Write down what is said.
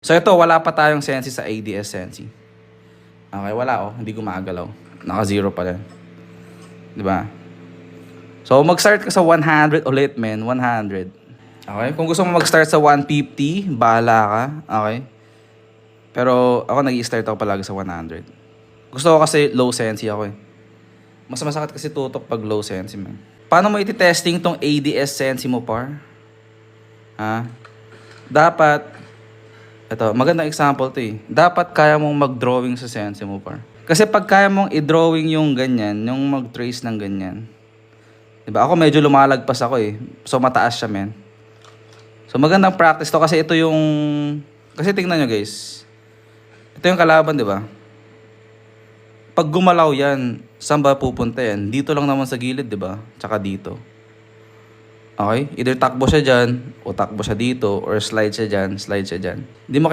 So ito, wala pa tayong sensi sa ADS sensi. Okay, wala oh, hindi gumagalaw. Naka-0 pa rin. Di ba? So mag-start ka sa 100 ulit, men. 100. Okay? Kung gusto mo mag-start sa 150, bahala ka. Okay? Pero ako nag-i-start ako palagi sa 100. Gusto ko kasi low sensi ako eh. Mas masakit kasi tutok pag low sensi, man. Paano mo iti-testing tong ADS sensi mo, par? Ha? Dapat, ito, magandang example to eh. Dapat kaya mong mag-drawing sa sensi mo, par. Kasi pag kaya mong i-drawing yung ganyan, yung mag-trace ng ganyan. Diba? Ako medyo lumalagpas ako eh. So mataas siya, men. So magandang practice to kasi ito yung... Kasi tingnan nyo guys. Ito yung kalaban, di ba? Pag gumalaw yan, saan ba pupunta yan? Dito lang naman sa gilid, di ba? Tsaka dito. Okay? Either takbo siya dyan, o takbo siya dito, or slide siya dyan, slide siya dyan. Hindi mo